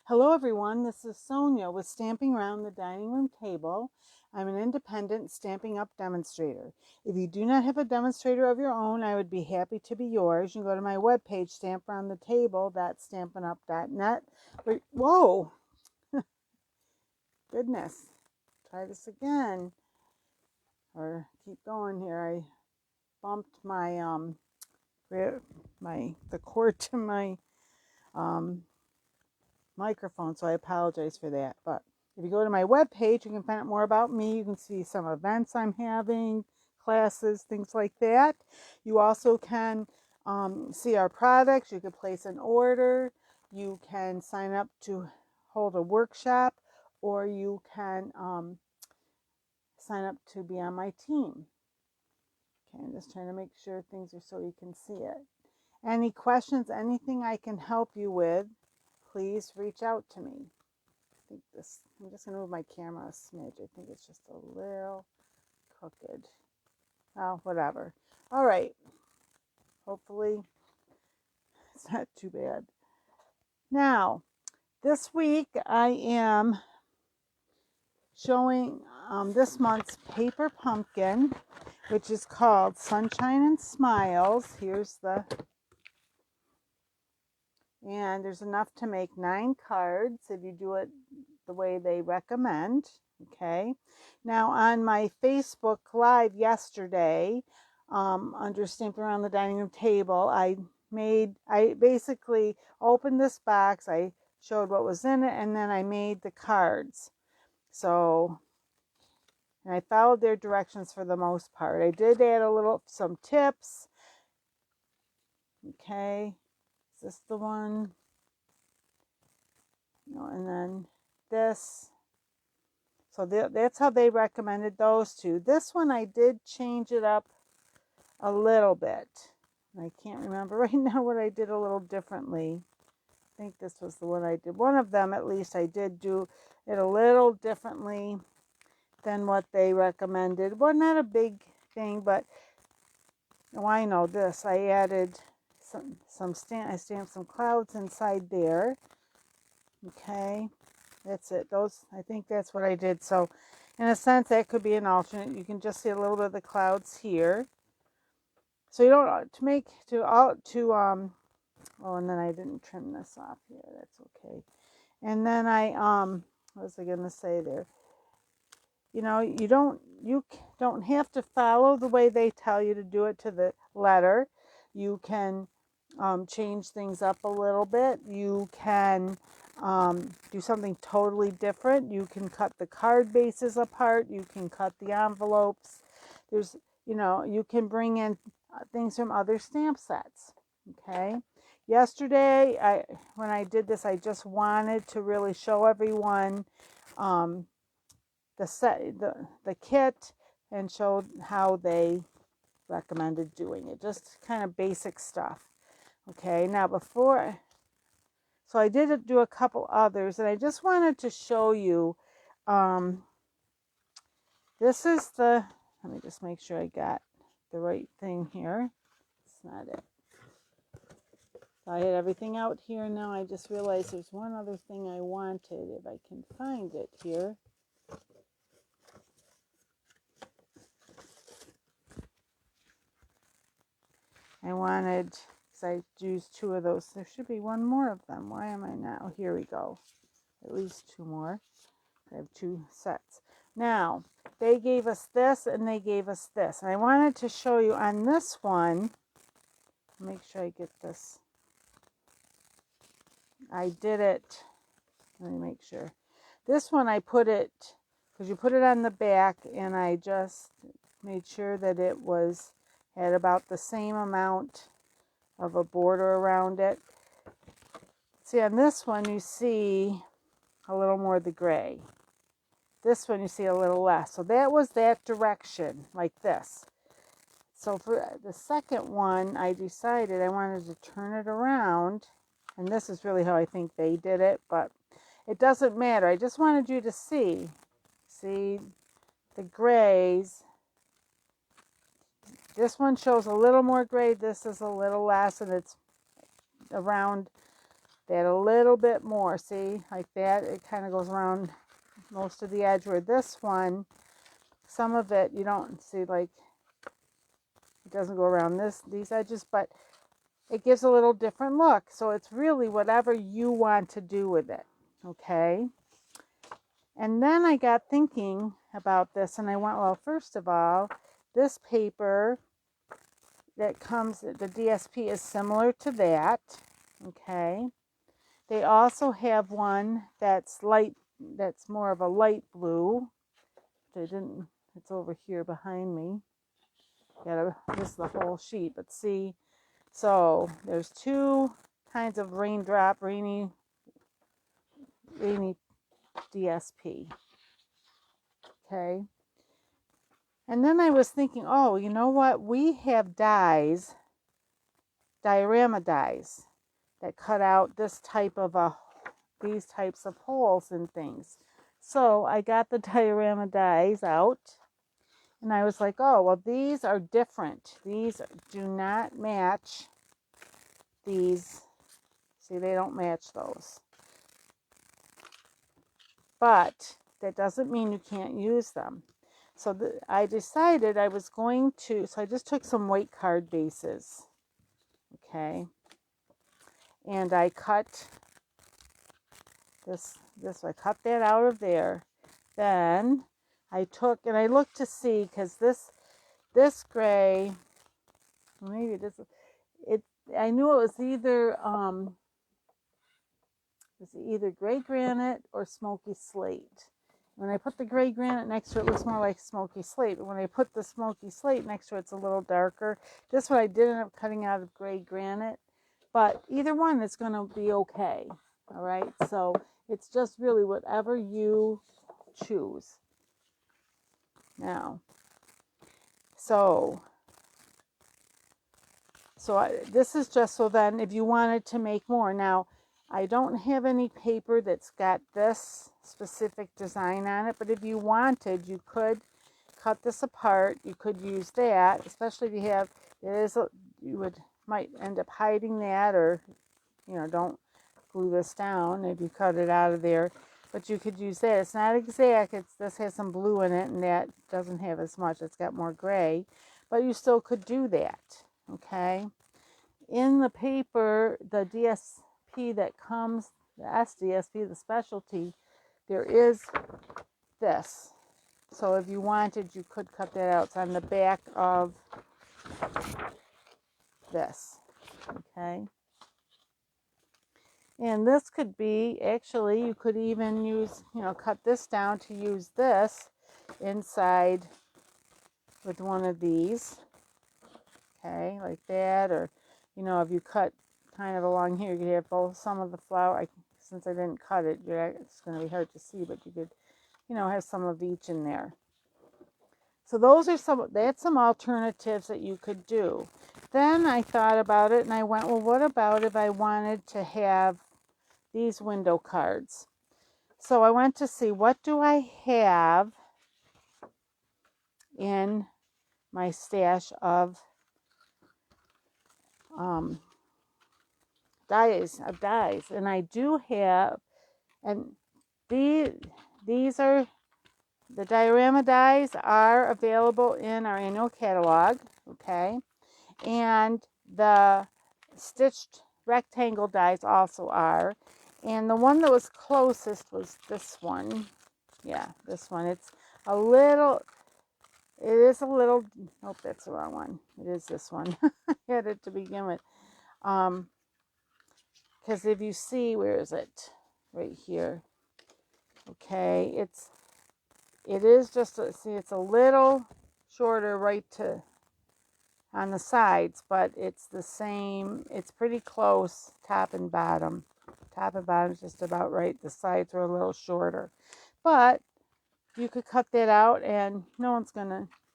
Hello everyone, this is Sonia with Stamping Around the Dining Room Table. I'm an independent Stampin' Up demonstrator. If you do not have a demonstrator of your own, I would be happy to be yours. You can go to my webpage, stamparoundthetable.stampinup.net. Whoa! Goodness. Try this again. Or keep going here. I bumped my the cord to my microphone, so I apologize for that. But if you go to my webpage, you can find out more about me. You can see some events I'm having, classes, things like that. You also can see our products. You can place an order. You can sign up to hold a workshop, or you can sign up to be on my team. Okay, I'm just trying to make sure things are so you can see it. Any questions, anything I can help you with, please reach out to me. I'm just going to move my camera a smidge. I think it's just a little crooked. Oh, whatever. All right. Hopefully it's not too bad. Now, this week I am showing this month's paper pumpkin, which is called Sunshine and Smiles. And there's enough to make 9 cards if you do it the way they recommend. Okay. Now on my Facebook Live yesterday, under Stamping Around the Dining Room Table, I basically opened this box. I showed what was in it, and then I made the cards. So, and I followed their directions for the most part. I did add some tips. Okay. Is this the one? No, and then this. So that's how they recommended those two. This one I did change it up a little bit. I can't remember right now what I did a little differently. I think this was the one I did. One of them, at least, I did do it a little differently than what they recommended. Well, not a big thing, but I know this. I added I stamped some clouds inside there. Okay, that's it. I think that's what I did. So, in a sense, that could be an alternate. You can just see a little bit of the clouds here. So you don't oh, and then I didn't trim this off here. That's okay. And then what was I gonna say there? You don't have to follow the way they tell you to do it to the letter. You can change things up a little bit. You can do something totally different. You can cut the card bases apart. You can cut the envelopes. You can bring in things from other stamp sets. Okay. Yesterday, when I did this, I just wanted to really show everyone the kit and showed how they recommended doing it. Just kind of basic stuff. Okay. Now so I did do a couple others, and I just wanted to show you. This is let me just make sure I got the right thing here. It's not it. So I had everything out here. Now I just realized there's one other thing I wanted, if I can find it here. I wanted, because I used 2 of those. There should be one more of them. Why am I not? Oh, here we go. At least 2 more. I have 2 sets. Now, they gave us this and they gave us this. And I wanted to show you on this one, make sure I get this. I did it, let me make sure. This one I put it, because you put it on the back, and I just made sure that it had about the same amount of a border around it. See, on this one you see a little more of the gray. This one you see a little less. So that was that direction, like this. So for the second one, I decided I wanted to turn it around. And this is really how I think they did it, but it doesn't matter. I just wanted you to see the grays. This one shows a little more gray. This is a little less, and it's around that a little bit more. See, like that, it kind of goes around most of the edge, where this one, some of it you don't see, like it doesn't go around these edges, but it gives a little different look. So it's really whatever you want to do with it. Okay. And then I got thinking about this, and I went, well, first of all, this paper that comes, the DSP is similar to that. Okay. They also have one that's light, that's more of a light blue. It's over here behind me. This is the whole sheet, but see, so there's two kinds of rainy DSP. Okay. And then I was thinking, oh, you know what? We have dies, diorama dies, that cut out this type of these types of holes and things. So I got the diorama dies out, and I was like, oh, well, these are different. These do not match these. See, they don't match those. But that doesn't mean you can't use them. So I decided I was going to, so I just took some white card bases. Okay. And I cut this, I cut that out of there. Then I took, and I looked to see, because this gray, maybe this, I knew it was either gray granite or smoky slate. When I put the gray granite next to it, it looks more like smoky slate. But when I put the smoky slate next to it, it's a little darker. This one I did end up cutting out of gray granite. But either one is going to be okay. All right. So it's just really whatever you choose. Now, this is just so then if you wanted to make more. Now, I don't have any paper that's got this specific design on it, but if you wanted, you could cut this apart. You could use that, especially if you have, might end up hiding that, or, don't glue this down if you cut it out of there, but you could use that. It's not exact. This has some blue in it, and that doesn't have as much. It's got more gray, but you still could do that. Okay. In the paper, the DSP that comes, the SDSP, the specialty, there is this. So if you wanted, you could cut that out. It's on the back of this. Okay. And this could be, actually, you could even use, cut this down to use this inside with one of these. Okay, like that. Or, if you cut kind of along here, you could have both some of the flower. Since I didn't cut it, it's going to be hard to see, but you could, have some of each in there. So that's some alternatives that you could do. Then I thought about it, and I went, well, what about if I wanted to have these window cards? So I went to see, what do I have in my stash of dies, and I do have, and these are, the diorama dies are available in our annual catalog. Okay, and the stitched rectangle dies also are, and the one that was closest was this one. Yeah, this one. It is a little, nope, that's the wrong one. It is this one. I had it to begin with. Because if you see, where is it? Right here. Okay, it is just, it's a little shorter on the sides, but it's the same, it's pretty close, top and bottom. Top and bottom is just about right. The sides are a little shorter. But you could cut that out, and no one's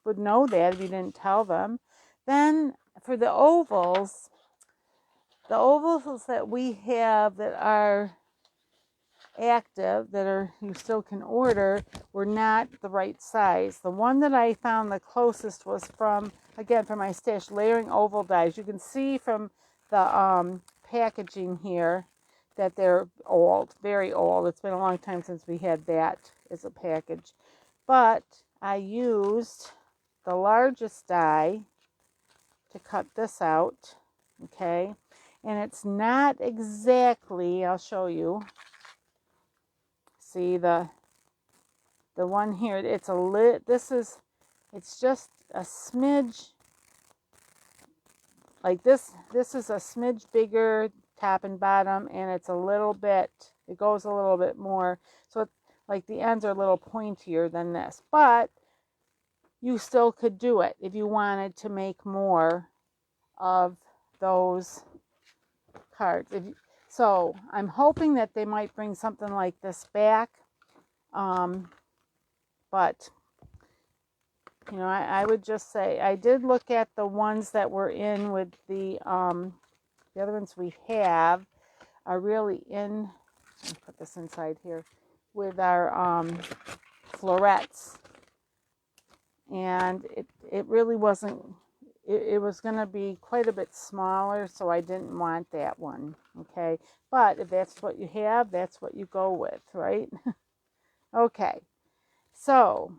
would know that if you didn't tell them. Then for the ovals that we have that are active, you still can order, were not the right size. The one that I found the closest was from my stash, Layering Oval Dies. You can see from the packaging here that they're old, very old. It's been a long time since we had that as a package. But I used the largest die to cut this out, okay? And it's not exactly, I'll show you. See the one here, it's it's just a smidge, like this is a smidge bigger top and bottom, and it's a little bit, it goes a little bit more, so it's like the ends are a little pointier than this, but you still could do it if you wanted to make more of those cards. So I'm hoping that they might bring something like this back, but you know, I would just say, I did look at the ones that were in with the other ones we have are really in, let me put this inside here, with our florets. And it really wasn't, it was going to be quite a bit smaller, so I didn't want that one, okay? But if that's what you have, that's what you go with, right? Okay, so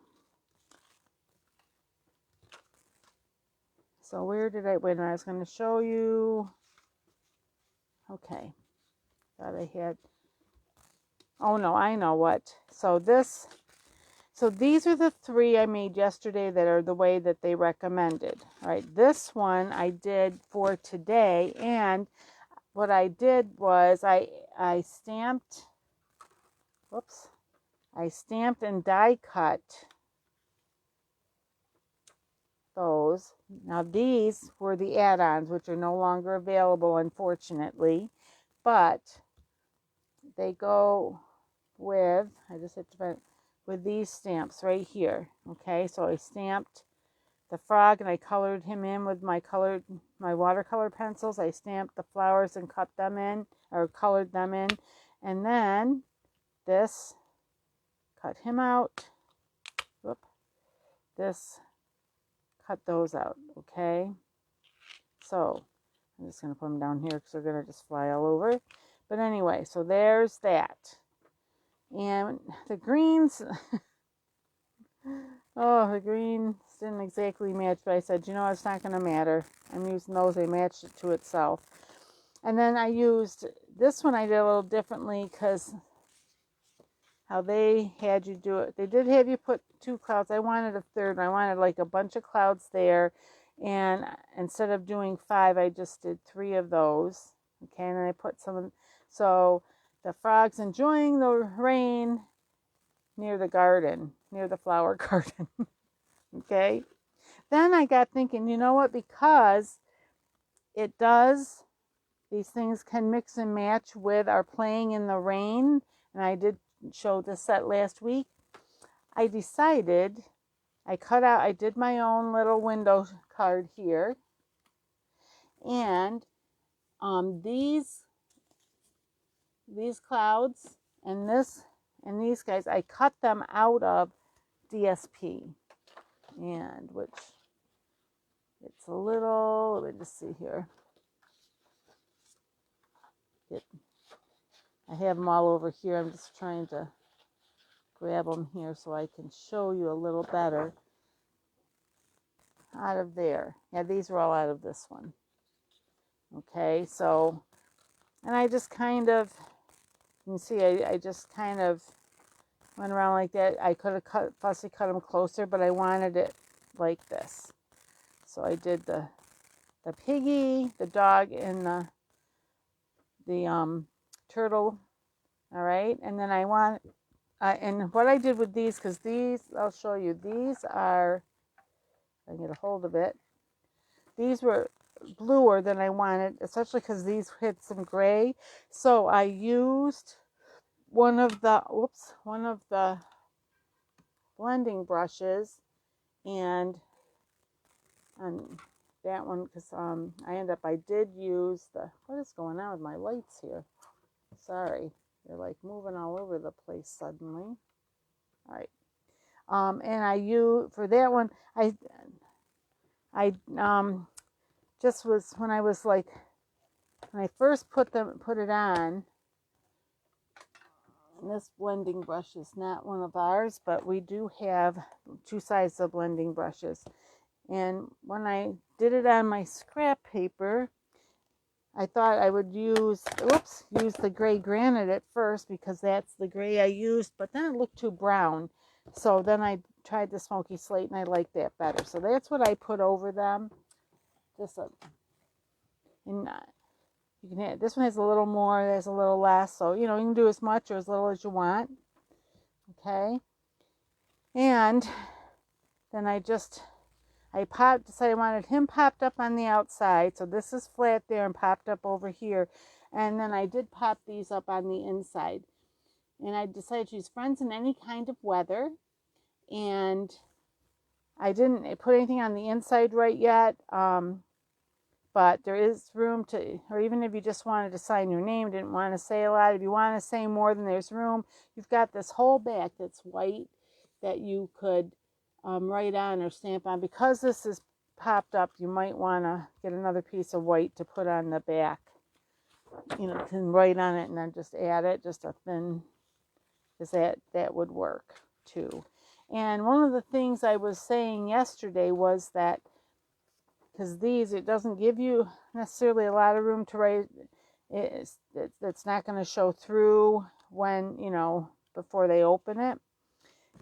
where did I, wait, I was going to show you, okay, thought I had, oh no, I know what. So these are the 3 I made yesterday that are the way that they recommended. All right, this one I did for today, and what I did was I stamped, whoops, I stamped and die cut those. Now these were the add-ons, which are no longer available, unfortunately, but they go with, I just have to find, with these stamps right here. Okay, so I stamped the frog and I colored him in with my watercolor pencils. I stamped the flowers and cut them in, or colored them in, and then this, cut him out. Whoop. This, cut those out. Okay, so I'm just going to put them down here because they're going to just fly all over. But anyway, so there's that. And the greens, oh, the greens didn't exactly match, but I said, you know, it's not going to matter. I'm using those, they matched it to itself. And then I used, this one I did a little differently because how they had you do it. They did have you put 2 clouds. I wanted a third. I wanted like a bunch of clouds there. And instead of doing 5, I just did 3 of those. Okay, and then I put some, so the frog's enjoying the rain near the garden, near the flower garden. Okay. Then I got thinking, you know what, because it does, these things can mix and match with our playing in the rain, and I did show this set last week. I decided, I did my own little window card here, and these clouds and these guys, I cut them out of DSP, and which it's a little, let me just see here. I have them all over here. I'm just trying to grab them here so I can show you a little better. Out of there. Yeah, these were all out of this one. Okay, so, and I just kind of, you can see I just kind of went around like that. I could have fussy cut them closer, but I wanted it like this. So I did the piggy, the dog, and the turtle. All right, and then I want, and what I did with these, because these, I'll show you, these are, I get a hold of it, these were bluer than I wanted, especially because these had some gray. So I used one of the blending brushes, and on that one, because I did use the, what is going on with my lights here? Sorry, they're like moving all over the place suddenly. All right, and I used, for that one, I just was, when I was like, when I first put it on, And this blending brush is not one of ours, but we do have 2 sizes of blending brushes. And when I did it on my scrap paper, I thought I would use the gray granite at first because that's the gray I used, but then it looked too brown. So then I tried the Smoky Slate and I liked that better. So that's what I put over them. And you can have, this one has a little more, there's a little less. So, you know, you can do as much or as little as you want. Okay. And then I decided I wanted him popped up on the outside. So this is flat there and popped up over here. And then I did pop these up on the inside. And I decided to use Friends in Any Kind of Weather. And I didn't put anything on the inside right yet. But there is room to, or even if you just wanted to sign your name, didn't want to say a lot, if you want to say more than there's room, you've got this whole back that's white that you could write on or stamp on. Because this is popped up, you might want to get another piece of white to put on the back. You know, you can write on it and then just add it, just a thin, because that would work too. And one of the things I was saying yesterday was that because it doesn't give you necessarily a lot of room to write. It's not going to show through when, you know, before they open it.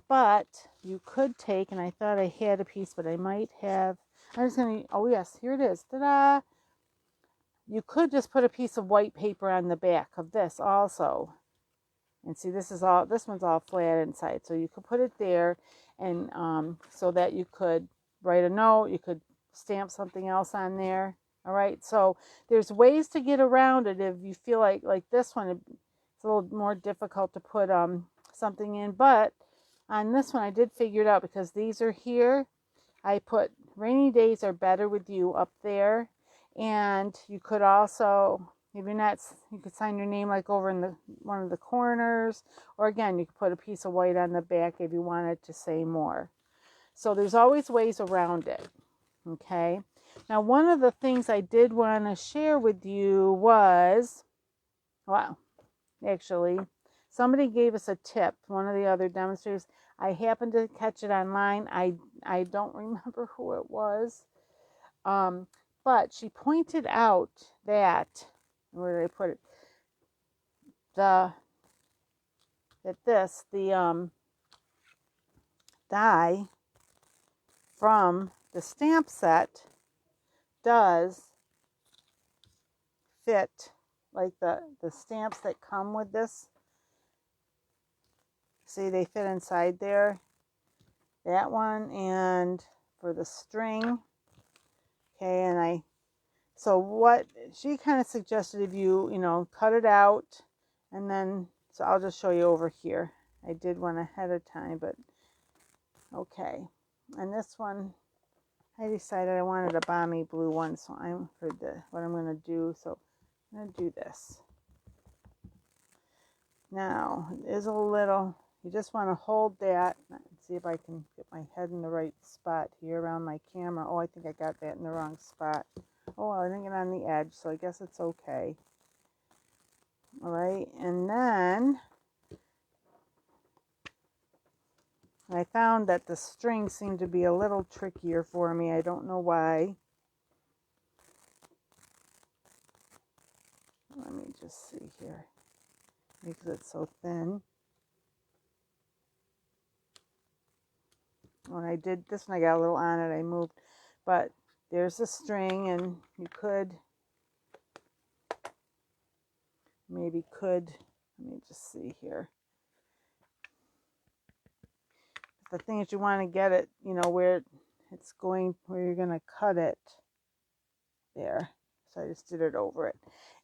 But you could take, and I thought I had a piece, but I might have, I'm just going to, oh yes, here it is. Ta-da! You could just put a piece of white paper on the back of this also. And see, this one's all flat inside. So you could put it there, and so that you could write a note, you could stamp something else on there. All right, so there's ways to get around it if you feel like this one, it's a little more difficult to put something in. But on this one, I did figure it out because these are here. I put Rainy Days Are Better With You up there. And you could also, if you're not, you could sign your name like over in one of the corners. Or again, you could put a piece of white on the back if you wanted to say more. So there's always ways around it. Okay. Now, one of the things I did want to share with you was, wow, actually, somebody gave us a tip. One of the other demonstrators, I happened to catch it online. I don't remember who it was. But she pointed out that, where did I put it? The die from the stamp set does fit, like the stamps that come with this. See, they fit inside there. That one, and for the string. Okay, and so what she kind of suggested, if you cut it out, and then, so I'll just show you over here. I did one ahead of time, but okay. And this one, I decided I wanted a balmy blue one, so what I'm going to do. So I'm going to do this. Now, it is a little, you just want to hold that. Let's see if I can get my head in the right spot here around my camera. Oh, I think I got that in the wrong spot. Oh, I didn't get on the edge, so I guess it's okay. All right, and then I found that the string seemed to be a little trickier for me. I don't know why. Let me just see here, because it's so thin. When I did this one, I got a little on it, I moved, but there's the string, and you could, let me just see here. The thing is, you want to get it, where you're going to cut it there. So I just did it over it.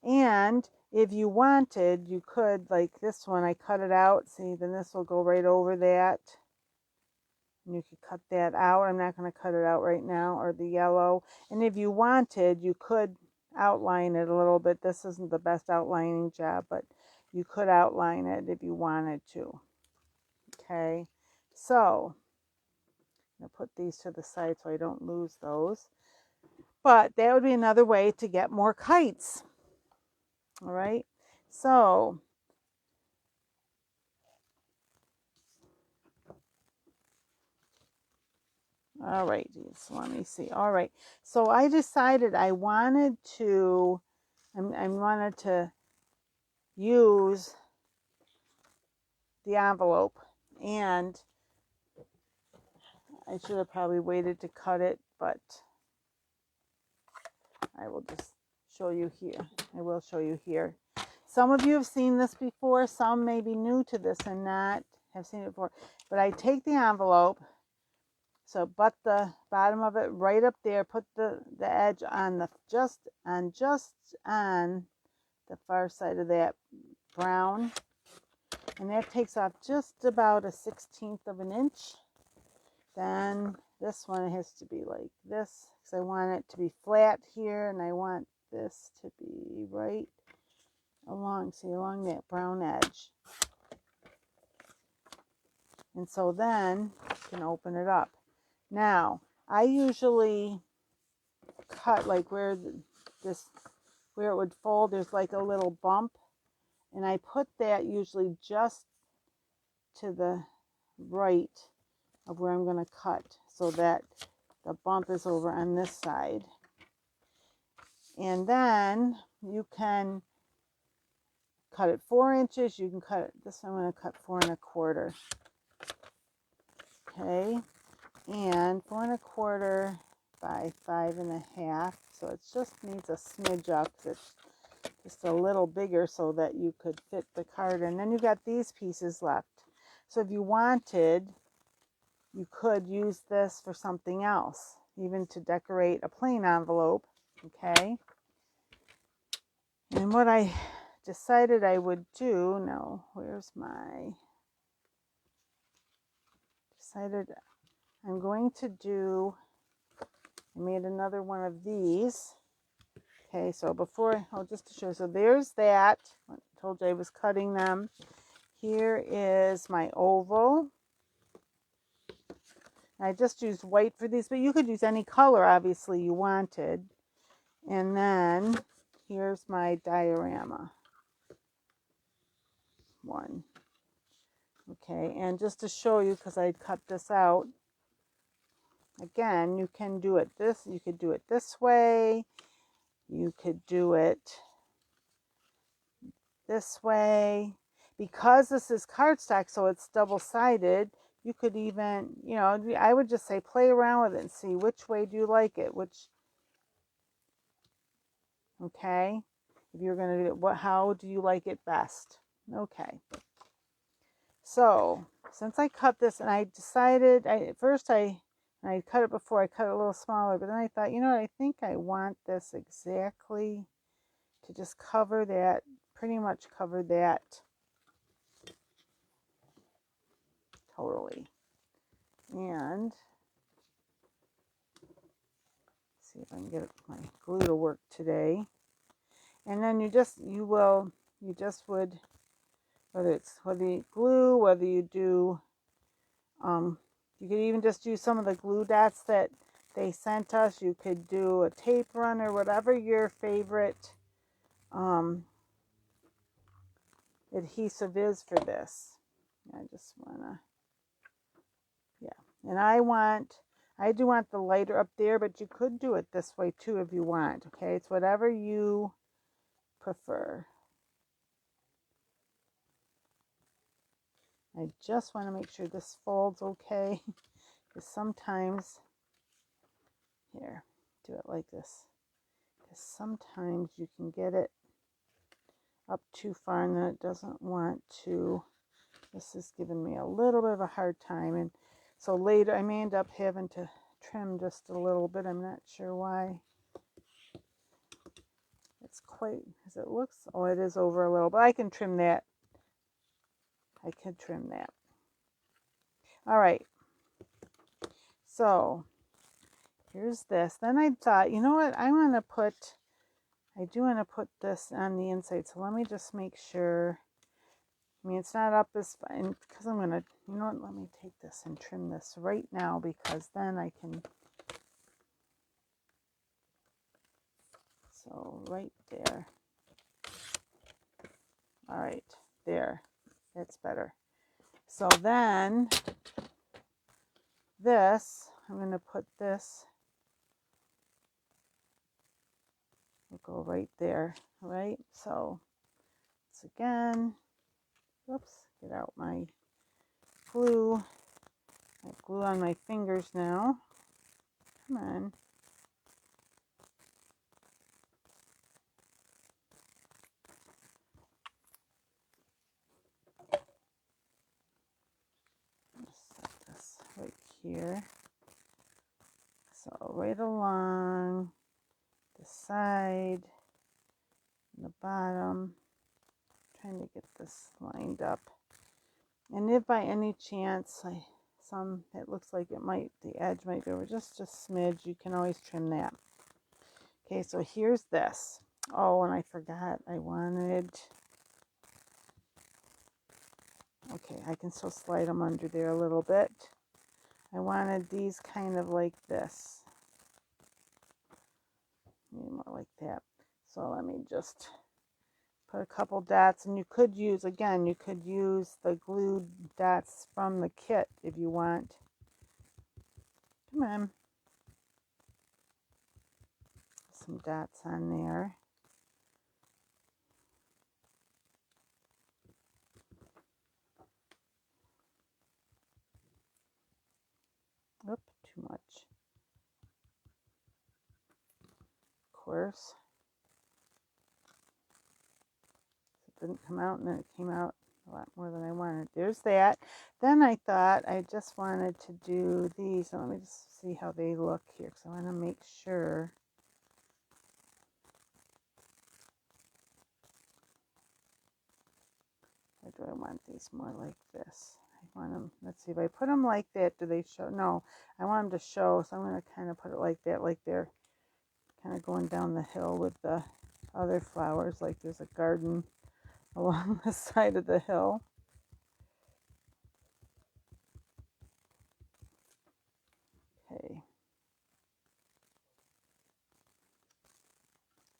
And if you wanted, you could, like this one, I cut it out. See, then this will go right over that. And you could cut that out. I'm not going to cut it out right now, or the yellow. And if you wanted, you could outline it a little bit. This isn't the best outlining job, but you could outline it if you wanted to. Okay, so I'm going to put these to the side so I don't lose those. But that would be another way to get more kites. All right, so All right, so let me see. All right, so I decided I wanted to, I wanted to use the envelope, and I should have probably waited to cut it, but I will just show you here. I will show you here. Some of you have seen this before. Some may be new to this and not have seen it before. But I take the envelope, so butt the bottom of it right up there. Put the edge on the just on the far side of that brown, and that takes off just about a 1/16 of an inch. Then this one has to be like this because I want it to be flat here, and I want this to be right along, see, along that brown edge. And so then you can open it up. Now, I usually cut like where where it would fold, there's like a little bump, and I put that usually just to the right of where I'm going to cut, so that the bump is over on this side. And then you can cut it 4 inches. You can cut it, this I'm going to cut 4 1/4. Okay, and 4 1/4 by 5 1/2. So it just needs a smidge up. It's just a little bigger so that you could fit the card. And then you got these pieces left. So if you wanted, you could use this for something else, even to decorate a plain envelope. Okay. And what I decided I would do, now where's my, decided I'm going to do, I made another one of these. Okay, so before, just to show, so there's that. I told you I was cutting them. Here is my oval. I just used white for these, but you could use any color, obviously, you wanted. And then here's my diorama one. Okay, and just to show you, because I cut this out, again, you can do it this, you could do it this way, you could do it this way. Because this is cardstock, so it's double-sided, you could even, you know, I would just say play around with it and see which way do you like it, okay, if you're going to do it, how do you like it best? Okay, so since I cut this, and I decided, I cut it before, I cut it a little smaller, but then I thought, you know what, I think I want this exactly to just cover that, pretty much cover that totally. And see if I can get my glue to work today. And then you just would, whether you glue, whether you do, you could even just use some of the glue dots that they sent us. You could do a tape run or whatever your favorite adhesive is for this. I just want to, yeah. And I do want the lighter up there, but you could do it this way too if you want. Okay, it's whatever you prefer. I just want to make sure this folds okay, because sometimes, here, do it like this, because sometimes you can get it up too far and then it doesn't want to. This is giving me a little bit of a hard time, and so later I may end up having to trim just a little bit. I'm not sure why it's quite as it looks. Oh, it is over a little, but I can trim that. I can trim that. All right, so here's this. Then I thought, you know what, I do want to put this on the inside, so let me just make sure. I mean, it's not up as fine, because I'm going to, you know what, let me take this and trim this right now, because then I can, so right there. All right, there, that's better. So then this, I'm going to put this, we'll go right there, right? So once again, whoops, get out my glue. I have glue on my fingers now. Come on. Set this right here. So right along the side and the bottom, trying to get this lined up. And if by any chance it looks like it might, the edge might be over just a smidge, you can always trim that. Okay, so here's this. Oh, and I forgot I wanted, okay, I can still slide them under there a little bit. I wanted these kind of like this. Maybe more like that. So let me just put a couple dots, and you could use, again, you could use the glued dots from the kit if you want. Come on. Some dots on there. Oop, too much. Of course. It didn't come out, and then it came out a lot more than I wanted. There's that. Then I thought I just wanted to do these. So let me just see how they look here, because I want to make sure. Or do I want these more like this? I want them, let's see, if I put them like that, do they show? No, I want them to show, so I'm going to kind of put it like that, like they're kind of going down the hill with the other flowers, like there's a garden along the side of the hill. Okay.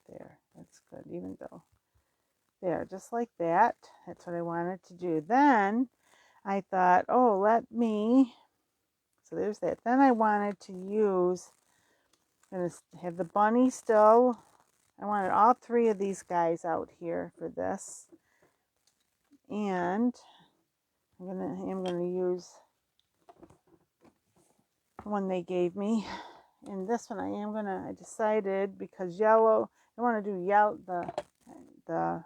There, that's good, even though. There, just like that. That's what I wanted to do. Then I thought, oh, so there's that. Then I wanted to use, I'm going to have the bunny still. I wanted all three of these guys out here for this. And I'm gonna use the one they gave me. And this one I decided, because yellow, I want to do yellow, the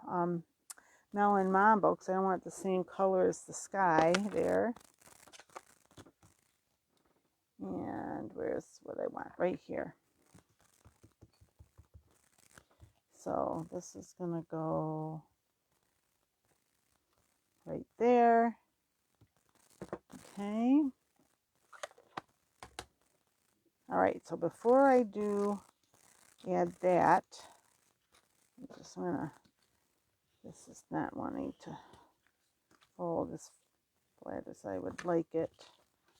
Melon Mambo, because I don't want the same color as the sky there. And where's what I want? Right here. So this is gonna go right there. Okay. All right, so before I do add that, this is not wanting to fold as flat as I would like it.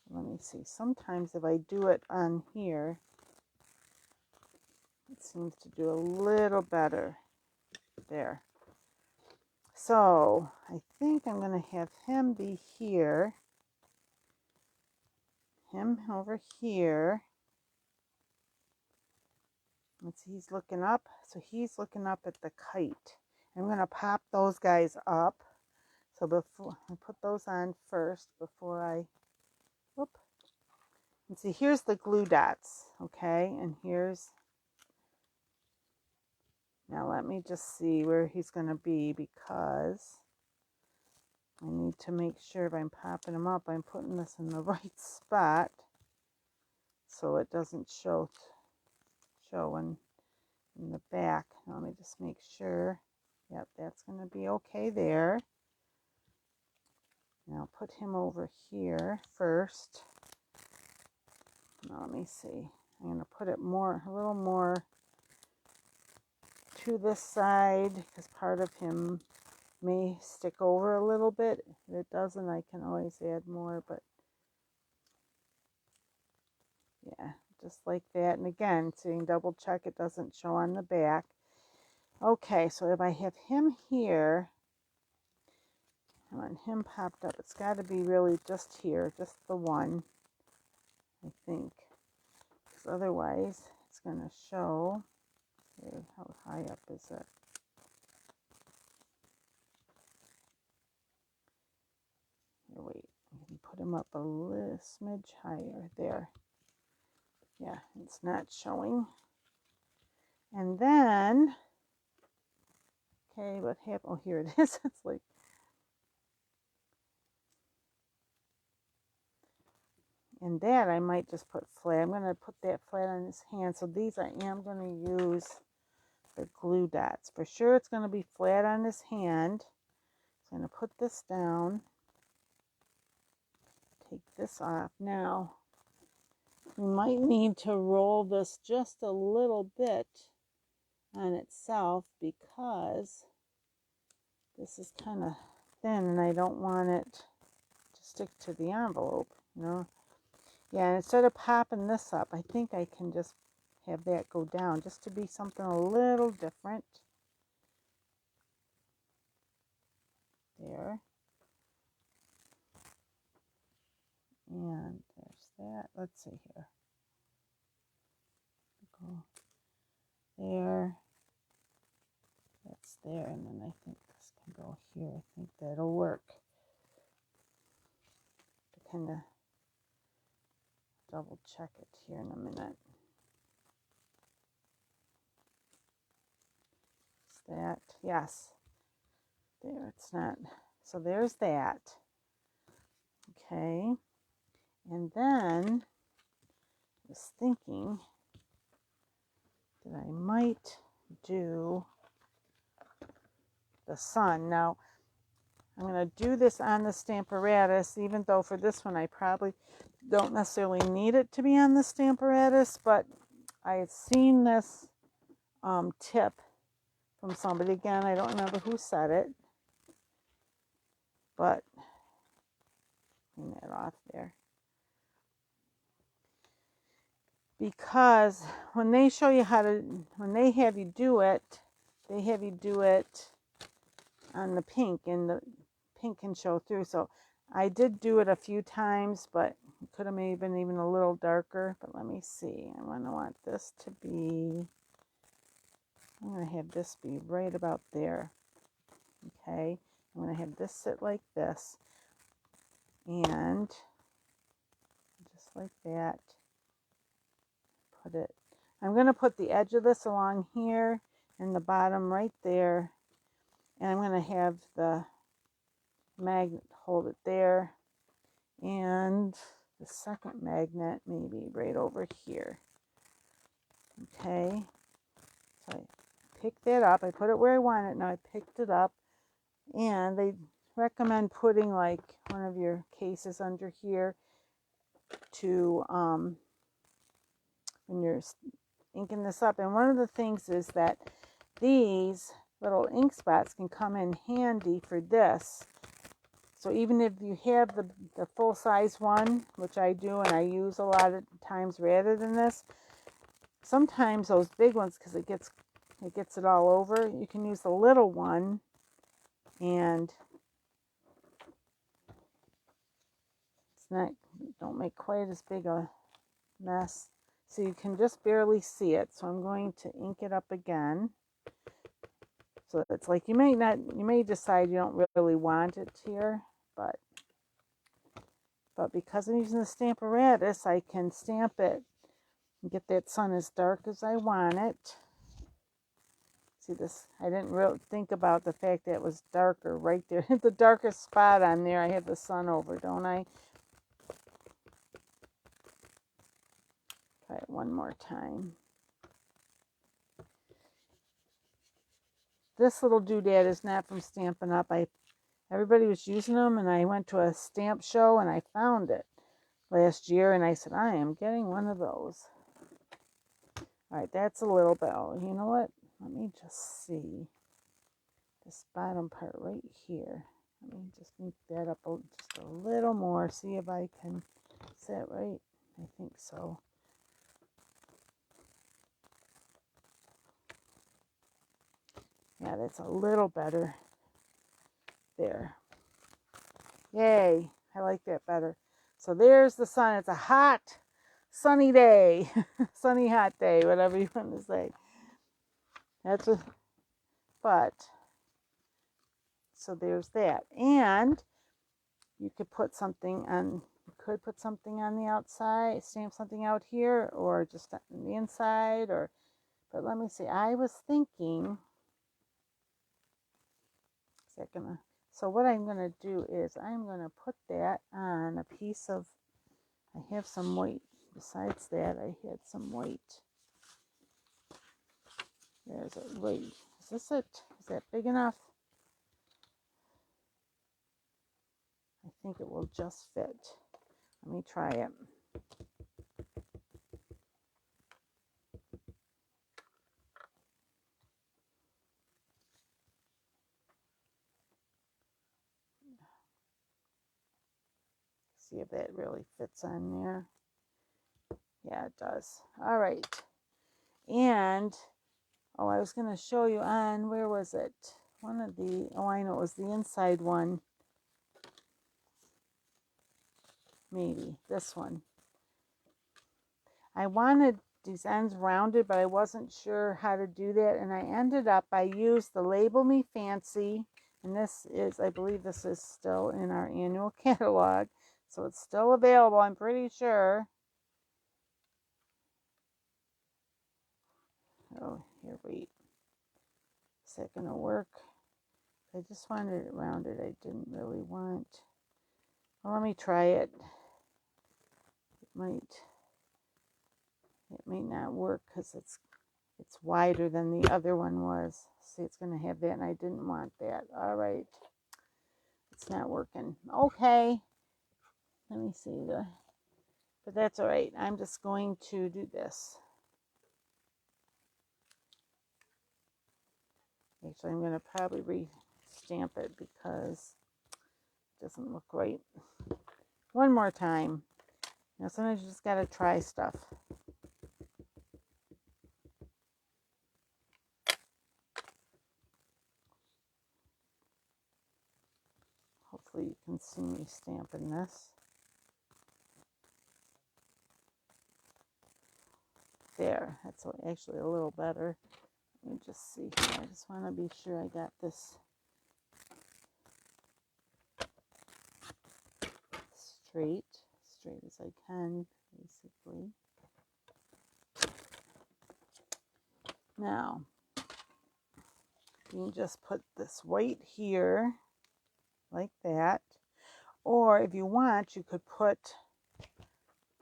Let me see. Sometimes if I do it on here, it seems to do a little better there. So I think I'm going to have him be here, him over here. Let's see, he's looking up. So he's looking up at the kite. I'm going to pop those guys up. So before I put those on first, before I, whoop. And see, here's the glue dots, okay? And here's, now let me just see where he's going to be, because I need to make sure if I'm popping them up, I'm putting this in the right spot so it doesn't show in the back. Now let me just make sure. Yep, that's going to be okay there. Now put him over here first. Now let me see. I'm going to put it a little more to this side, because part of him may stick over a little bit. If it doesn't, I can always add more, but yeah, just like that. And again, so you can double check it doesn't show on the back. Okay, so if I have him here, I want him popped up. It's got to be really just here, just the one, I think. because otherwise it's going to show. Okay, how high up is it? Here, wait, I can put them up a little smidge higher. There. Yeah, it's not showing. And then, okay, what happened? Oh, here it is. It's like, and that I might just put flat. I'm going to put that flat on his hand. So these I am going to use the glue dots. For sure it's going to be flat on his hand. So I'm going to put this down. Take this off. Now, we might need to roll this just a little bit on itself because this is kind of thin and I don't want it to stick to the envelope, you know. Yeah, and instead of popping this up, I think I can just have that go down just to be something a little different. There. And there's that. Let's see here. Go there. That's there. And then I think this can go here. I think that'll work. To kind of double check it here in a minute. Is that? Yes. There, it's not. So there's that. Okay. And then I was thinking that I might do the sun. Now, I'm going to do this on the Stamparatus, even though for this one I probably don't necessarily need it to be on the Stamparatus, but I had seen this tip from somebody. Again, I don't remember who said it, but clean that off there. Because when they show you how to, when they have you do it, they have you do it on the pink, and the pink can show through. So I did do it a few times, but it could have maybe been even a little darker. But let me see. I want this to be, I'm going to have this be right about there. Okay. I'm going to have this sit like this. And just like that. Put it. I'm going to put the edge of this along here and the bottom right there. And I'm going to have the magnet hold it there. And the second magnet maybe right over here. Okay. So I picked that up. I put it where I want it. Now I picked it up. And they recommend putting like one of your cases under here to when you're inking this up. And one of the things is that these little ink spots can come in handy for this. So even if you have the full-size one, which I do and I use a lot of times rather than this, sometimes those big ones, because it gets it all over, you can use the little one and it's not, don't make quite as big a mess. So you can just barely see it. So I'm going to ink it up again. So it's like you may decide you don't really want it here, but because I'm using the Stamparatus, I can stamp it and get that sun as dark as I want it. See this? I didn't really think about the fact that it was darker right there. The darkest spot on there, I have the sun over, don't I? Try it one more time. This little doodad is not from Stampin' Up. Everybody was using them, and I went to a stamp show, and I found it last year, and I said, I am getting one of those. All right, that's a little bit. Oh, you know what? Let me just see this bottom part right here. Let me just ink that up just a little more. See if I can set right. I think so. Yeah, that's a little better. There. Yay. I like that better. So there's the sun. It's a hot sunny day, sunny hot day, whatever you want to say. That's a, but, so there's that. And you could put something on, the outside, stamp something out here, or just on the inside, or, but let me see, I was thinking, is that gonna, so what I'm gonna do is I'm gonna put that on a piece of, I have some white, besides that I had some white. There's it, wait, is this it? Is that big enough? I think it will just fit. Let me try it. See if that really fits on there. Yeah, it does. All right. And, oh, I was going to show you on, where was it? One of the, oh, I know, it was the inside one. Maybe this one. I wanted these ends rounded, but I wasn't sure how to do that. And I ended up, I used the Label Me Fancy. And this is, I believe this is still in our annual catalog. So it's still available, I'm pretty sure. Oh, here, wait. Is that going to work? I just wanted it rounded. I didn't really want. Well, let me try it. It might not work because it's wider than the other one was. See, it's going to have that, and I didn't want that. All right. It's not working. Okay. Let me see. But that's all right. I'm just going to do this. Actually, I'm going to probably re-stamp it because it doesn't look right. One more time. Now, sometimes you just got to try stuff. Hopefully you can see me stamping this. There, that's actually a little better. Let me just see here. I just want to be sure I got this straight as I can, basically. Now, you can just put this white here, like that. Or if you want, you could put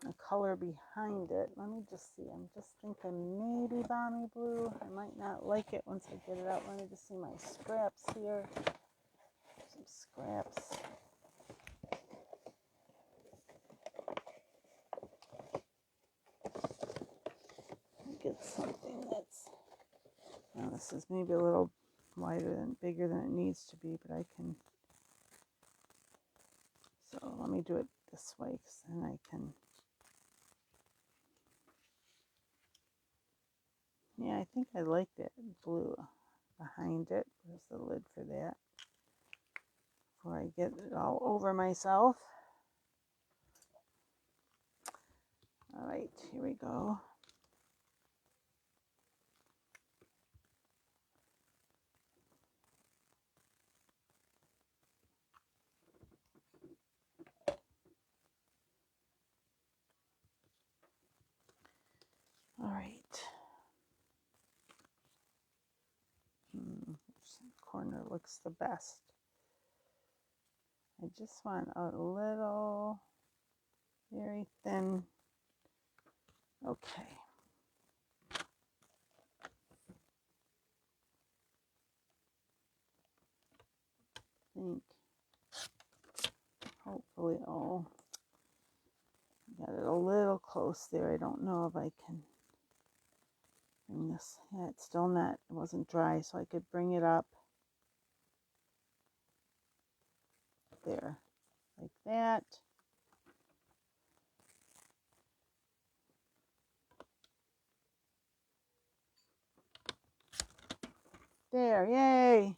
a color behind it. Let me just see. I'm just thinking maybe Balmy blue. I might not like it once I get it out. Let me just see my scraps here. Some scraps. Get something that's, now this is maybe a little bigger than it needs to be, but I can, so let me do it this way, because then I can, yeah, I think I like that blue behind it. There's the lid for that, before I get it all over myself. All right, here we go. All right. Which corner looks the best? I just want a little, very thin. Okay. I think, hopefully, oh, got it a little close there. I don't know if I can bring this. Yeah, it's still not, it wasn't dry, so I could bring it up there, like that. There, yay!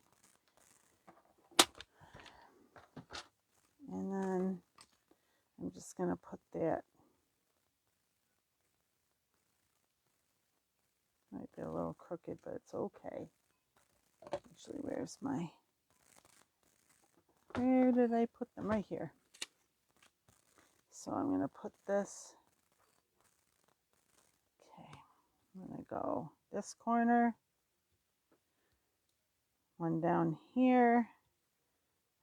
And then I'm just gonna put that crooked, but it's okay. Actually, where did I put them? Right here. So I'm going to put this, okay, I'm going to go this corner, one down here,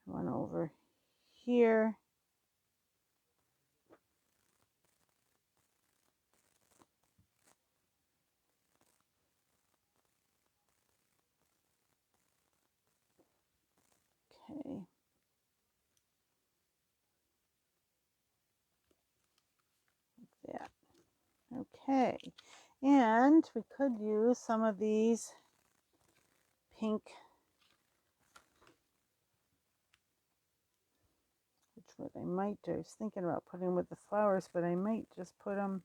one over here, okay. That. Okay, and we could use some of these pink, which what I might do, I was thinking about putting with the flowers, but I might just put them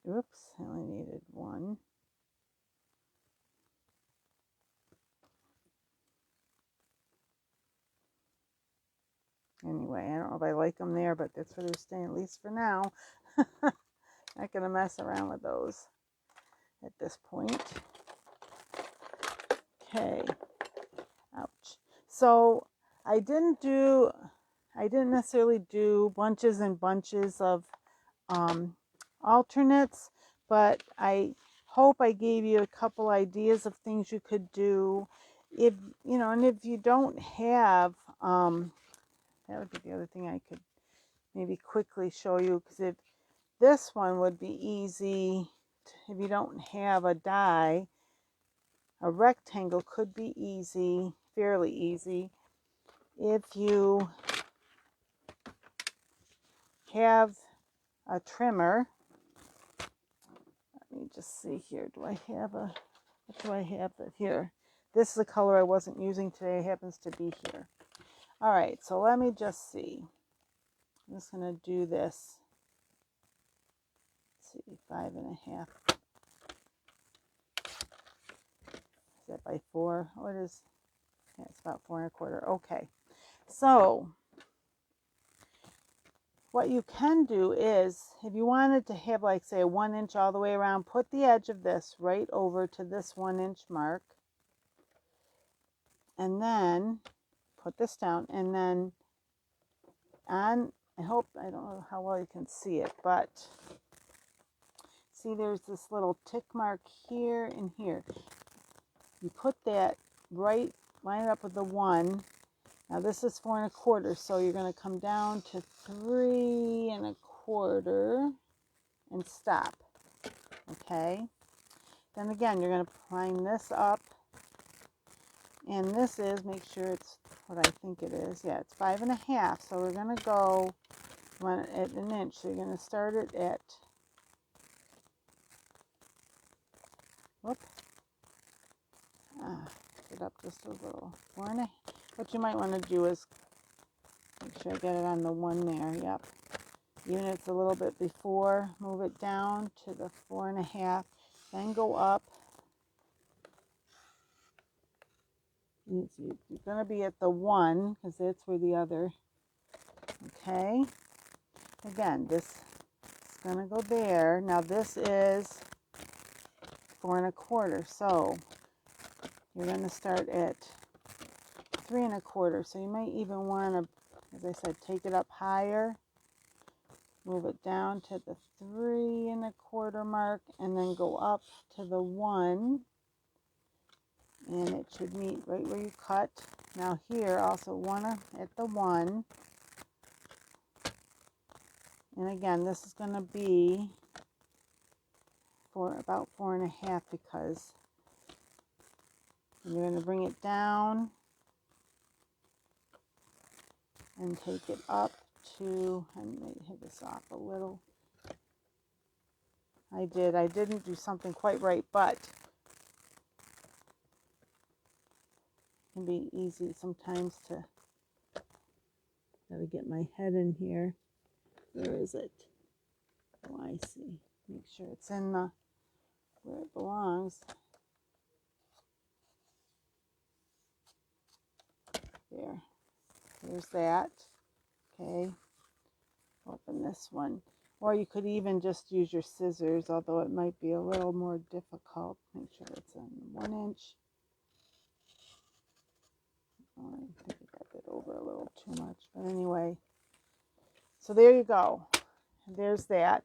oops, I only needed one. Anyway, I don't know if I like them there, but that's where they're staying, at least for now. Not going to mess around with those at this point. Okay. Ouch. So I didn't necessarily do bunches and bunches of alternates, but I hope I gave you a couple ideas of things you could do. If you know, and if you don't have, that would be the other thing I could maybe quickly show you, because if this one would be easy, if you don't have a die, a rectangle could be easy, fairly easy. If you have a trimmer, let me just see here, what do I have here? This is the color I wasn't using today, it happens to be here. All right, so let me just see. I'm just going to do this. Let's see, 5.5. Is that by 4? What is, yeah, it's about 4 1/4. Okay, so what you can do is, if you wanted to have, like, say, 1 inch all the way around, put the edge of this right over to this 1 inch mark, and then put this down, and then on, I don't know how well you can see it, but see there's this little tick mark here and here. You put that right, line it up with the 1. Now this is 4 1/4, so you're going to come down to 3 1/4 and stop. Okay. Then again, you're going to line this up, and this is, make sure it's what I think it is. Yeah, it's 5.5. So we're going to go at 1 inch. So you're going to start it at, whoop, get up just a little. 4.5. What you might want to do is make sure I get it on the 1 there. Yep. Even if it's a little bit before, move it down to the 4.5. Then go up. You're going to be at the 1 because that's where the other, okay. Again, this is going to go there. Now this is 4 1/4. So you're going to start at 3 1/4. So you might even want to, as I said, take it up higher. Move it down to the 3 1/4 mark, and then go up to the 1, and it should meet right where you cut. Now here, also one at the 1, and again, this is going to be for about 4.5, because you're going to bring it down and take it up to, I might hit this off a little. I didn't do something quite right, but it can be easy sometimes to, gotta get my head in here. Where is it? Oh, I see. Make sure it's in the, where it belongs. there. There's that. Okay. Open this one. Or you could even just use your scissors, although it might be a little more difficult. Make sure it's in 1 inch. Oh, I think I got that over a little too much. But anyway, so there you go. And there's that.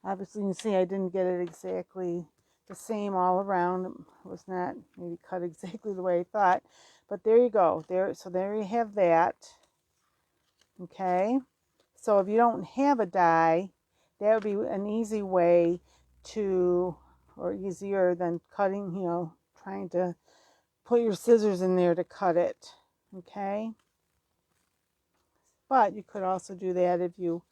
Obviously, you can see I didn't get it exactly the same all around. It was not maybe cut exactly the way I thought. But there you go. So there you have that. Okay. So if you don't have a die, that would be an easy way to, or easier than cutting, trying to put your scissors in there to cut it. Okay. But you could also do that if you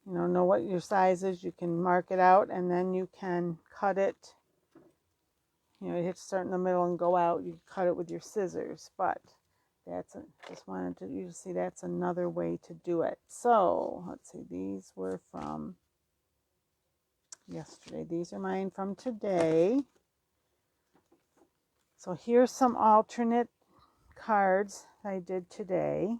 know what your size is. You can mark it out and then you can cut it. You hit start in the middle and go out. You cut it with your scissors. But just wanted you to see that's another way to do it. So let's see. These were from yesterday. These are mine from today. So here's some alternate cards I did today.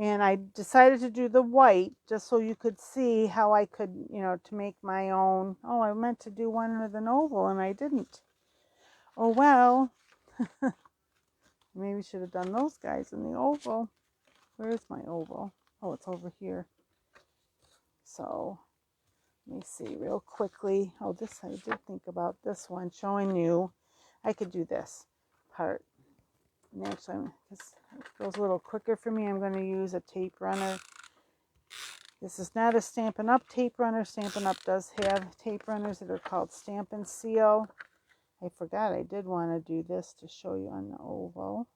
And I decided to do the white just so you could see how I could, to make my own. Oh, I meant to do one with an oval and I didn't. Oh, well. Maybe should have done those guys in the oval. Where's my oval? Oh, it's over here. So, let me see real quickly. Oh, I did think about this one, showing you I could do this part. And actually, because it goes a little quicker for me, I'm going to use a tape runner. This is not a Stampin' Up tape runner. Stampin' Up does have tape runners that are called Stampin' Seal. I forgot I did want to do this to show you on the oval.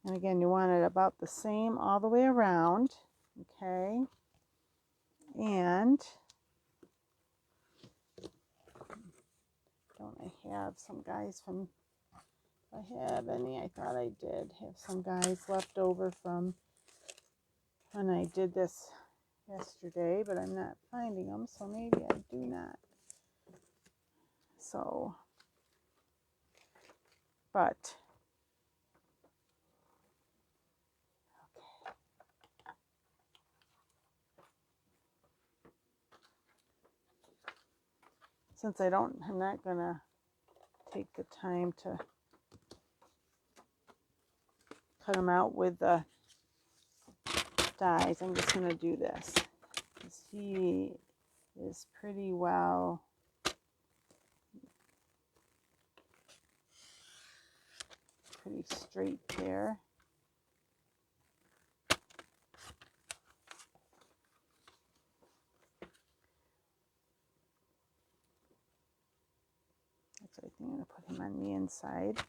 And again, you want it about the same all the way around. Okay. And don't I have some guys from, if I have any, I thought I did have some guys left over from when I did this yesterday, but I'm not finding them, so maybe I do not. So, but, okay. Since I'm not going to take the time to cut them out with the dies, I'm just going to do this. He is pretty well pretty straight there. That's I think I'm going to put him on the inside.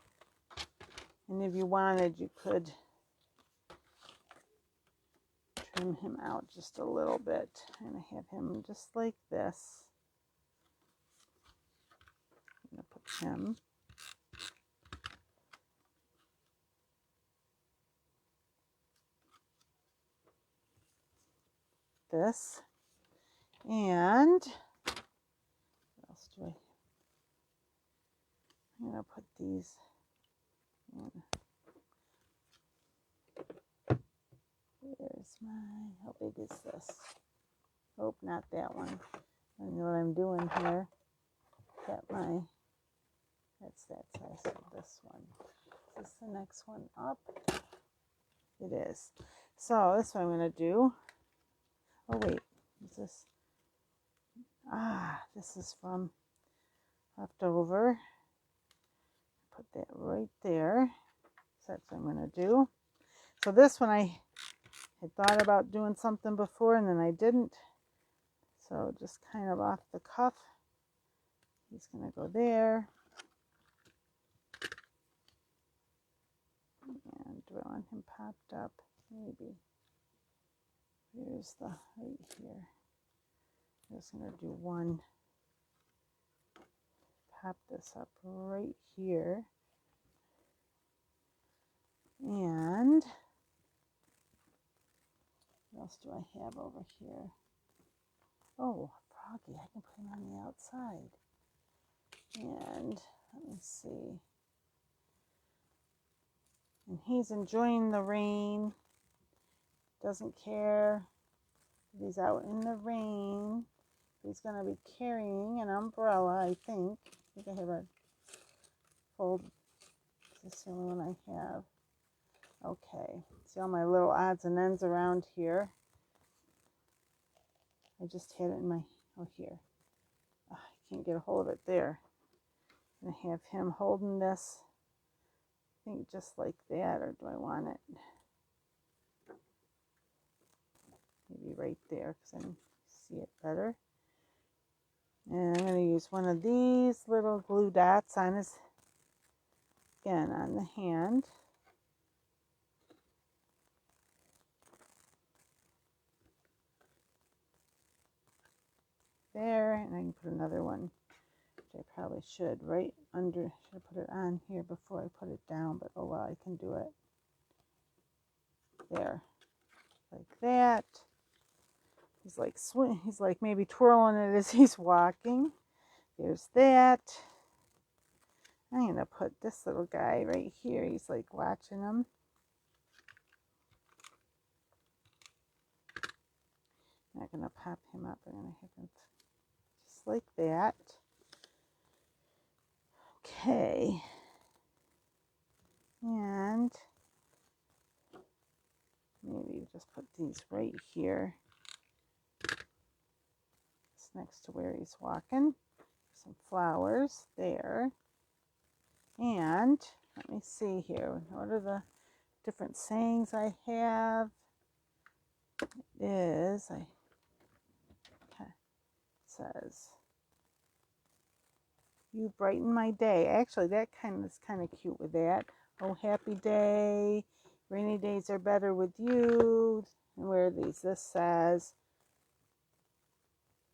And if you wanted, you could trim him out just a little bit and have him just like this. I'm going to put him. This. And what else do I'm going to put these in. There's how big is this? Oh, not that one. I don't know what I'm doing here. That's that size. So this one. Is this the next one up? It is. So that's what I'm going to do. Oh, wait. Is this? This is from leftover. Put that right there. So that's what I'm going to do. So this one I had thought about doing something before and then I didn't. So just kind of off the cuff. He's going to go there. And do I want him popped up? Maybe. Here's the right here. I'm just going to do one. Pop this up right here. And what else do I have over here? Oh, Froggy. I can put him on the outside. And let me see. And he's enjoying the rain. Doesn't care if he's out in the rain. He's going to be carrying an umbrella, I think. I think I have a fold. This is the only one I have. Okay. See all my little odds and ends around here. I just had it in my, oh, here. Oh, I can't get a hold of it there. I'm going to have him holding this. I think just like that, or do I want it maybe right there because I can see it better. And I'm going to use one of these little glue dots on his, again, on the hand. There, and I can put another one, which I probably should, right under, should have put it on here before I put it down, but oh well, I can do it. There, like that. He's like he's like maybe twirling it as he's walking. There's that. I'm gonna put this little guy right here. He's like watching him. I'm not gonna pop him up. I'm gonna have him just like that. Okay. And maybe just put these right here. It's next to where he's walking. Some flowers there. And let me see here. What are the different sayings I have? It is, it says, you brighten my day. Actually, that is kind of cute with that. Oh, happy day. Rainy days are better with you. And where are these? This says,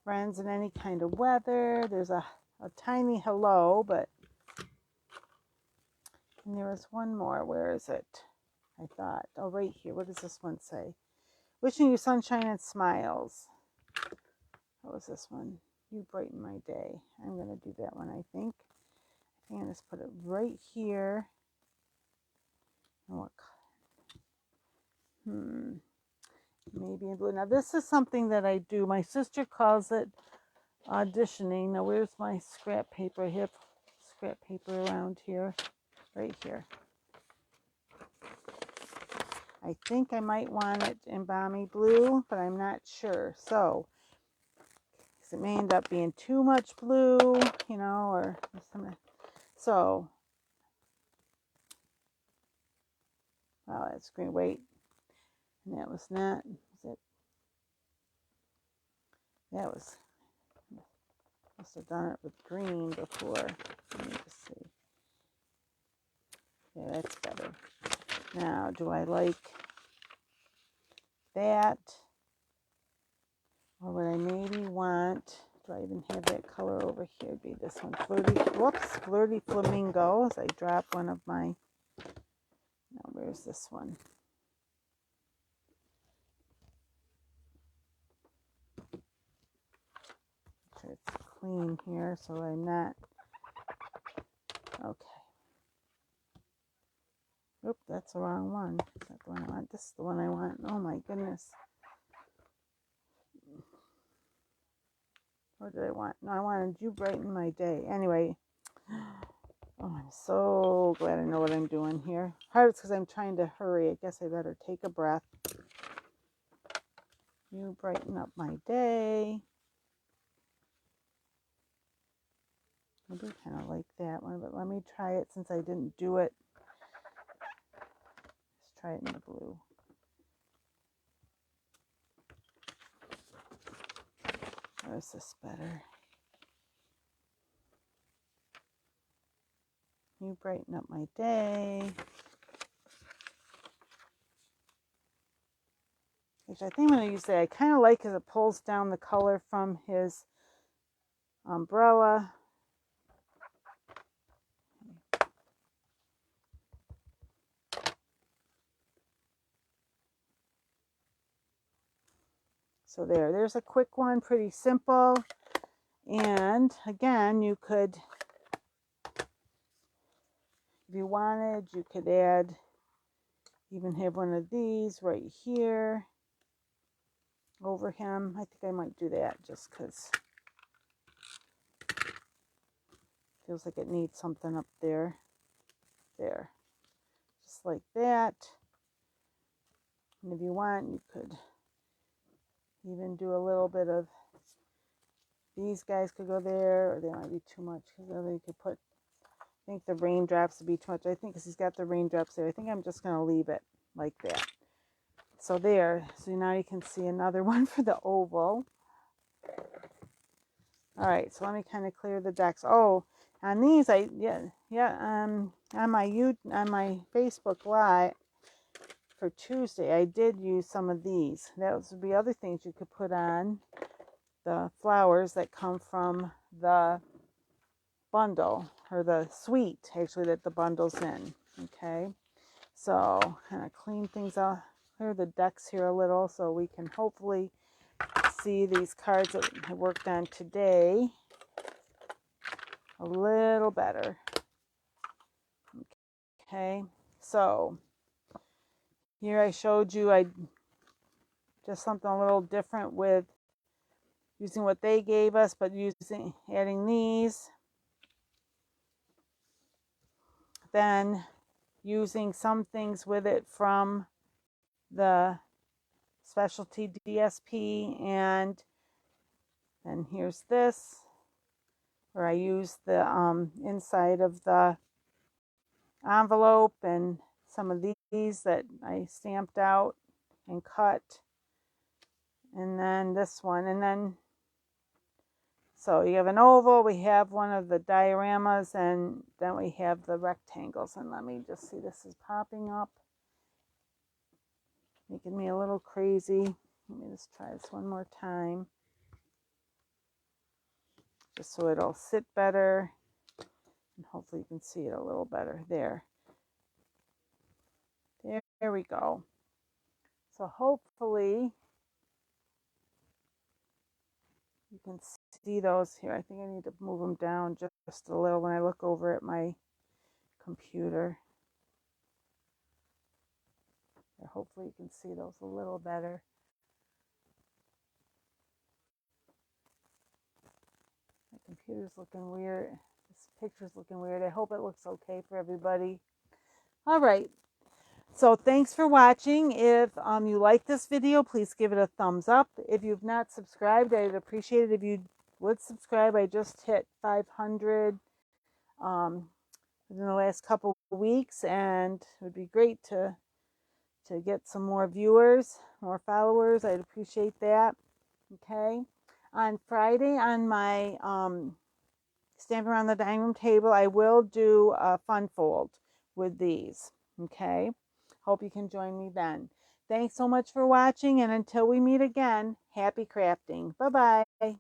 friends in any kind of weather. There's a tiny hello, but, and there was one more. Where is it? I thought, oh, right here. What does this one say? Wishing you sunshine and smiles. What was this one? You brighten my day. I'm going to do that one, I think. I'm going to just put it right here. And what color? Maybe in blue. Now, this is something that I do. My sister calls it auditioning. Now, where's my scrap paper? I have scrap paper around here. Right here. I think I might want it in Balmy blue, but I'm not sure. So, it may end up being too much blue, you know, or something. So, wow, that's green. Wait, and that was not. Was it? That was. Must have done it with green before. Let me just see. Yeah, that's better. Now, do I like that? Or would I maybe want, do I even have that color over here? It'd be this one, Flirty Flamingo. As I drop one of my, now where's this one? Make sure it's clean here so I'm not, okay. Oop, that's the wrong one. That's not the one I want. This is the one I want. Oh my goodness. What did I want? No, I wanted you brighten my day. Anyway. Oh, I'm so glad I know what I'm doing here. Part it's because I'm trying to hurry. I guess I better take a breath. You brighten up my day. I do kind of like that one, but let me try it since I didn't do it. Let's try it in the blue. Or is this better? You brighten up my day. Which I think I'm going to use that. I kind of like because it pulls down the color from his umbrella. So there's a quick one, pretty simple. And again, you could, if you wanted, you could add even have one of these right here over him. I think I might do that just because feels like it needs something up there. There. Just like that. And if you want, you could even do a little bit of these guys could go there, or they might be too much because then you could put, I think the raindrops would be too much. I think because he's got the raindrops there, I think I'm just going to leave it like that. So there. So now you can see another one for the oval. All right, so let me kind of clear the decks. Oh, on these, on my Facebook Live for Tuesday, I did use some of these. Those would be other things you could put on the flowers that come from the bundle, or the suite, actually, that the bundle's in. Okay, so kind of clean things out, clear the decks here a little so we can hopefully see these cards that I worked on today a little better. Okay, so here I showed you just something a little different with using what they gave us, but adding these, then using some things with it from the specialty DSP, and then here's this where I use the inside of the envelope and some of these that I stamped out and cut, and then this one, and then so you have an oval, we have one of the dioramas, and then we have the rectangles. And let me just see, this is popping up, making me a little crazy. Let me just try this one more time, just so it'll sit better, and hopefully you can see it a little better. There we go. So hopefully you can see those here. I think I need to move them down just a little when I look over at my computer. Hopefully you can see those a little better. My computer's looking weird. This picture's looking weird. I hope it looks okay for everybody. All right. So thanks for watching. If you like this video, please give it a thumbs up. If you've not subscribed, I'd appreciate it if you would subscribe. I just hit 500 within the last couple of weeks, and it would be great to get some more viewers, more followers. I'd appreciate that. Okay. On Friday, on my Stamping Around the Dining Room table, I will do a fun fold with these. Okay. Hope you can join me then. Thanks so much for watching, and until we meet again, happy crafting. Bye-bye.